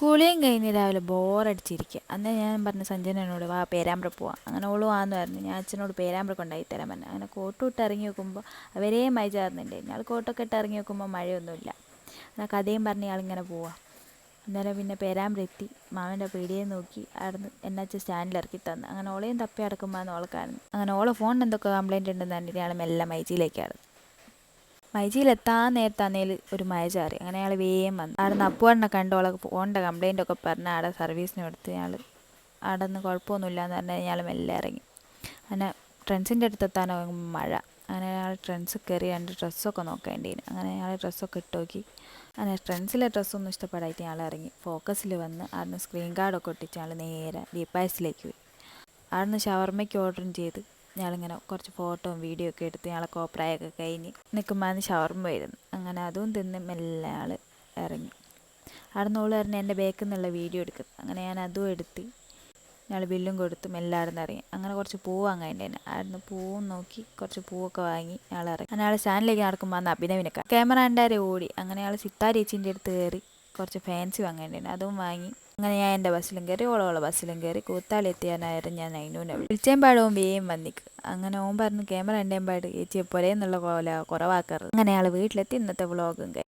കുളിയും കഴിഞ്ഞ് രാവിലെ ബോറടിച്ചിരിക്കുക. അന്ന് ഞാൻ പറഞ്ഞു സഞ്ജനോട് വാ പേരാമ്പ്ര പോവാം. അങ്ങനെ ഓള് വാന്ന് പറഞ്ഞു. ഞാൻ അച്ഛനോട് പേരാമ്പ്ര കൊണ്ടായി തരാൻ പറഞ്ഞു. അങ്ങനെ കോട്ടും ഇട്ട് ഇറങ്ങി നോക്കുമ്പോൾ അവരേ മഴ ചാറുന്നുണ്ട്. ഞങ്ങൾ കോട്ടൊക്കെ ഇട്ട് ഇറങ്ങി നോക്കുമ്പോൾ മഴയൊന്നുമില്ല. എന്നാൽ കഥയും പറഞ്ഞ് ഞങ്ങളിങ്ങനെ പോവാം. അന്നേരം പിന്നെ പേരാമ്പ്ര എത്തി. മാമൻ്റെ പീടിയെ നോക്കി അവിടുന്ന് എന്നുവെച്ചാൽ സ്റ്റാൻഡിൽ ഇറക്കി തന്നു. അങ്ങനെ ഓളെയും തപ്പി അടക്കുമ്പോൾ ഓളെ കാണുന്നു. അങ്ങനെ ഓളെ ഫോണിന് എന്തൊക്കെ കംപ്ലയിൻറ്റ് ഉണ്ടെന്ന് പറഞ്ഞിട്ട് ഞങ്ങൾ മെല്ലെ മൈജിയിലേക്കാണ്. മൈജിയിലെത്താൻ നേരത്താന്നേൽ ഒരു മഴ ചാറി. അങ്ങനെ ഞങ്ങൾ വേഗം വന്നു. അവിടെ നിന്ന് അപ്പുവണ്ണെ കണ്ടോളെ ഫോണിൻ്റെ കംപ്ലയിൻ്റ് ഒക്കെ പറഞ്ഞ് അവിടെ സർവീസിന് കൊടുത്ത് ഞങ്ങൾ അവിടെ നിന്ന് കുഴപ്പമൊന്നുമില്ല എന്ന് പറഞ്ഞാൽ ഞങ്ങൾ മെല്ലെ ഇറങ്ങി. അങ്ങനെ ഫ്രണ്ട്സിൻ്റെ അടുത്ത് എത്താനോ മഴ. അങ്ങനെ ഞങ്ങൾ ട്രെൻഡ്സ് കയറി 2 ഡ്രസ്സൊക്കെ നോക്കേണ്ടതിന്. അങ്ങനെ ഞങ്ങൾ ഡ്രസ്സൊക്കെ ഇട്ട് നോക്കി. അങ്ങനെ ട്രെൻഡ്സിലെ ഡ്രസ്സൊന്നും ഇഷ്ടപ്പെടായിട്ട് ഞങ്ങൾ ഇറങ്ങി. ഫോക്കസിൽ വന്ന് അവിടുന്ന് സ്ക്രീൻ ഗാർഡൊക്കെ ഒട്ടിച്ച് ഞങ്ങൾ നേരെ ഡീപ്പായ്സിലേക്ക് പോയി. അവിടുന്ന് ഷവർമ്മയ്ക്ക് ഓർഡറും ചെയ്ത് ഞങ്ങളിങ്ങനെ കുറച്ച് ഫോട്ടോയും വീഡിയോ ഒക്കെ എടുത്ത് ഞങ്ങളെ കോപ്രായൊക്കെ കഴിഞ്ഞ് നിൽക്കുമ്പോൾ അന്ന് ഷവർമ്മ വരുന്നു. അങ്ങനെ അതും തിന്ന് മെല്ലെ ആൾ ഇറങ്ങി. അവിടെ നിന്ന് ഓള് പറഞ്ഞ് എൻ്റെ ബേക്കിൽ നിന്നുള്ള വീഡിയോ എടുക്കും. അങ്ങനെ ഞാൻ അതും എടുത്ത് ഞങ്ങൾ ബില്ലും കൊടുത്ത് മെല്ലെ അവിടെ നിന്ന് ഇറങ്ങി. അങ്ങനെ കുറച്ച് പൂവ് വാങ്ങാനുണ്ടായിരുന്നു. അവിടെ നിന്ന് പൂവും നോക്കി കുറച്ച് പൂവൊക്കെ വാങ്ങി ഞങ്ങൾ ഇറങ്ങി. അങ്ങനെ ഞങ്ങൾ സ്റ്റാൻഡിലേക്ക് നടക്കുമ്പോൾ അന്ന് അഭിനവിനൊക്കെ ക്യാമറ ഉണ്ടാരെ ഓടി. അങ്ങനെ ഞങ്ങൾ സിത്താരേച്ചിൻ്റെ അടുത്ത് കയറി കുറച്ച് ഫാൻസി വാങ്ങേണ്ടിയിരുന്നു. അതും വാങ്ങി. അങ്ങനെ ഞാൻ എൻ്റെ ബസ്സിലും കയറി ഓളോളെ ബസ്സിലും കയറി. കൂത്താളി എത്തിയാനായിരുന്നു ഞാൻ നൈനൂനെ വിളിച്ചേമ്പാടും വേഗം വന്നിക്ക്. അങ്ങനെ ഓൻ പറഞ്ഞു ക്യാമറ ഉണ്ടേമ്പാട് ചേച്ചി എപ്പോഴേന്നുള്ള കുറവാക്കാറ്. അങ്ങനെ ഞങ്ങൾ വീട്ടിലെത്തി. ഇന്നത്തെ വ്ളോഗും